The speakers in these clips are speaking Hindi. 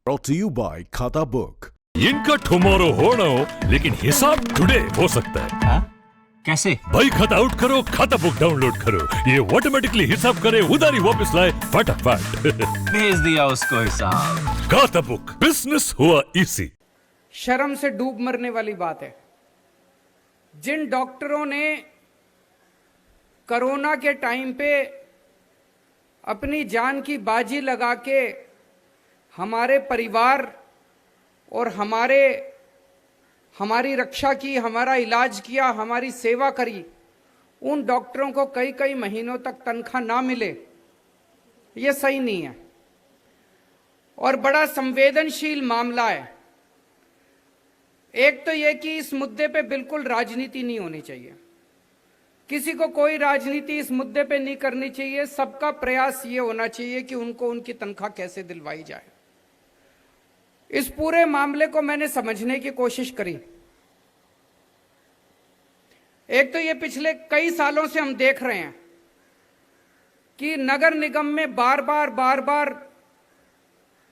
Brought to you by खाता बुक। इनका टुमारो होना हो लेकिन हिसाब टुडे हो सकता है। हाँ? कैसे? भाई खाता आउट करो, खाता बुक डाउनलोड करो, ये ऑटोमेटिकली हिसाब करे, उधारी वापस लाए फटाफट। भेज दिया उसको हिसाब। खाता बुक, बिजनेस हुआ इजी। शर्म से डूब मरने वाली बात है। जिन डॉक्टरों ने कोरोना के टाइम पे अपनी जान की बाजी लगा के हमारे परिवार और हमारी रक्षा की, हमारा इलाज किया, हमारी सेवा करी, उन डॉक्टरों को कई कई महीनों तक तनख्वाह ना मिले, ये सही नहीं है और बड़ा संवेदनशील मामला है। एक तो यह कि इस मुद्दे पे बिल्कुल राजनीति नहीं होनी चाहिए, किसी को कोई राजनीति इस मुद्दे पे नहीं करनी चाहिए। सबका प्रयास ये होना चाहिए कि उनको उनकी तनख्वाह कैसे दिलवाई जाए। इस पूरे मामले को मैंने समझने की कोशिश करी। एक तो ये पिछले कई सालों से हम देख रहे हैं कि नगर निगम में बार बार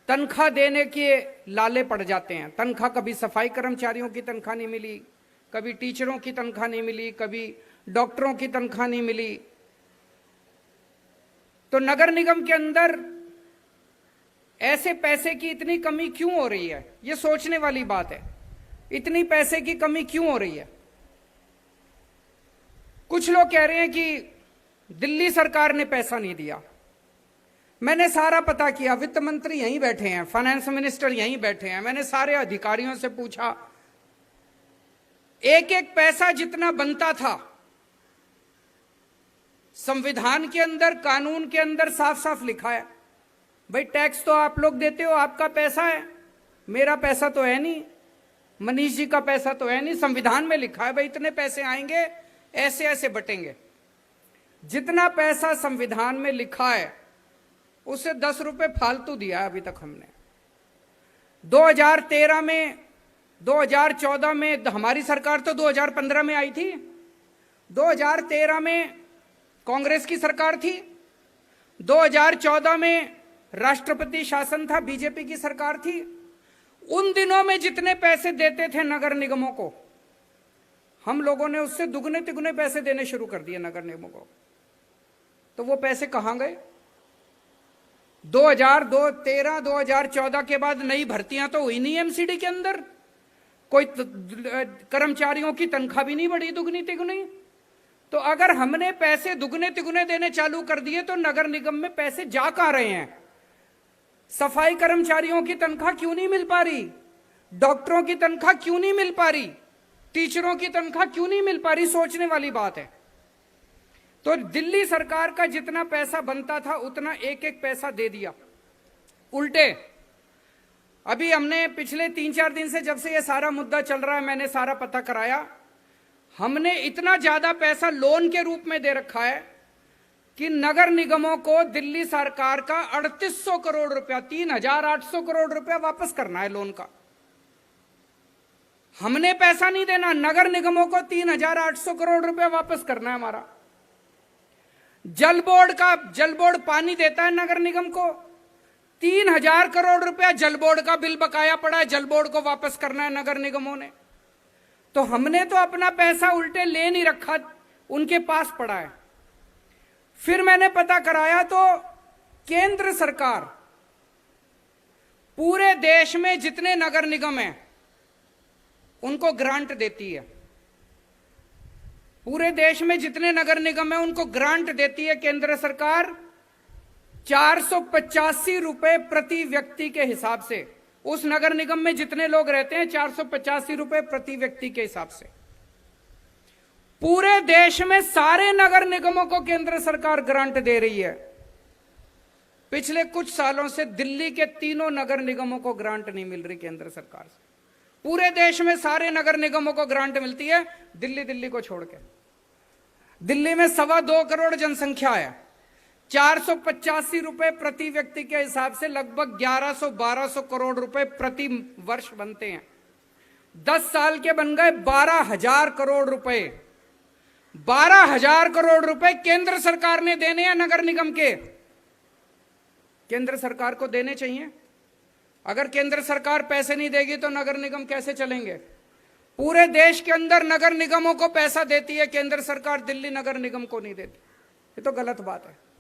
तनख्वाह देने के लाले पड़ जाते हैं। तनख्वाह, कभी सफाई कर्मचारियों की तनख्वाह नहीं मिली, कभी टीचरों की तनख्वाह नहीं मिली, कभी डॉक्टरों की तनख्वाह नहीं मिली। तो नगर निगम के अंदर ऐसे पैसे की इतनी कमी क्यों हो रही है, यह सोचने वाली बात है। इतनी पैसे की कमी क्यों हो रही है? कुछ लोग कह रहे हैं कि दिल्ली सरकार ने पैसा नहीं दिया। मैंने सारा पता किया, वित्त मंत्री यहीं बैठे हैं, फाइनेंस मिनिस्टर यहीं बैठे हैं, मैंने सारे अधिकारियों से पूछा, एक एक पैसा जितना बनता था, संविधान के अंदर, कानून के अंदर साफ साफ लिखा है, भाई टैक्स तो आप लोग देते हो, आपका पैसा है, मेरा पैसा तो है नहीं, मनीष जी का पैसा तो है नहीं। संविधान में लिखा है भाई इतने पैसे आएंगे, ऐसे ऐसे बटेंगे। जितना पैसा संविधान में लिखा है उससे 10 रुपए फालतू दिया है अभी तक हमने। 2013 में, 2014 में, हमारी सरकार तो 2015 में आई थी, 2013 में कांग्रेस की सरकार थी, 2014 में राष्ट्रपति शासन था, बीजेपी की सरकार थी। उन दिनों में जितने पैसे देते थे नगर निगमों को, हम लोगों ने उससे दुगने तिगुने पैसे देने शुरू कर दिए नगर निगमों को। तो वो पैसे कहां गए? 2013, 2014 के बाद नई भर्तियां तो हुई नहीं एमसीडी के अंदर, कोई कर्मचारियों की तनख्वाह भी नहीं बढ़ी दुगनी तिगुनी। तो अगर हमने पैसे दुगने तिगुने देने चालू कर दिए तो नगर निगम में पैसे जा कहां रहे हैं? सफाई कर्मचारियों की तनख्वाह क्यों नहीं मिल पा रही? डॉक्टरों की तनख्वाह क्यों नहीं मिल पा रही? टीचरों की तनख्वाह क्यों नहीं मिल पा रही? सोचने वाली बात है। तो दिल्ली सरकार का जितना पैसा बनता था उतना एक एक पैसा दे दिया। उल्टे अभी हमने पिछले 3-4 दिन से, जब से ये सारा मुद्दा चल रहा है, मैंने सारा पता कराया, हमने इतना ज्यादा पैसा लोन के रूप में दे रखा है कि नगर निगमों को दिल्ली सरकार का 3800 करोड़ रुपया, 3800 करोड़ रुपया वापस करना है लोन का। हमने पैसा नहीं देना, नगर निगमों को 3800 करोड़ रुपया वापस करना है हमारा। जल बोर्ड पानी देता है नगर निगम को, 3000 करोड़ रुपया जल बोर्ड का बिल बकाया पड़ा है, जल बोर्ड को वापस करना है नगर निगमों ने। तो हमने तो अपना पैसा उल्टे ले नहीं रखा, उनके पास पड़ा है। फिर मैंने पता कराया तो केंद्र सरकार पूरे देश में जितने नगर निगम हैं उनको ग्रांट देती है। पूरे देश में जितने नगर निगम हैं उनको ग्रांट देती है केंद्र सरकार, 485 रुपए प्रति व्यक्ति के हिसाब से। उस नगर निगम में जितने लोग रहते हैं, 485 रुपए प्रति व्यक्ति के हिसाब से। पूरे देश में सारे नगर निगमों को केंद्र सरकार ग्रांट दे रही है। पिछले कुछ सालों से दिल्ली के तीनों नगर निगमों को ग्रांट नहीं मिल रही केंद्र सरकार से। पूरे देश में सारे नगर निगमों को ग्रांट मिलती है, दिल्ली को छोड़ के। दिल्ली में 2.25 करोड़ जनसंख्या है, 485 रुपए प्रति व्यक्ति के हिसाब से लगभग 1100-1200 करोड़ रुपए प्रति वर्ष बनते हैं। 10 साल के बन गए 12,000 करोड़ रुपए। 12,000 करोड़ रुपए केंद्र सरकार ने देने हैं नगर निगम के। केंद्र सरकार को देने चाहिए। अगर केंद्र सरकार पैसे नहीं देगी तो नगर निगम कैसे चलेंगे? पूरे देश के अंदर नगर निगमों को पैसा देती है केंद्र सरकार, दिल्ली नगर निगम को नहीं देती। ये तो गलत बात है।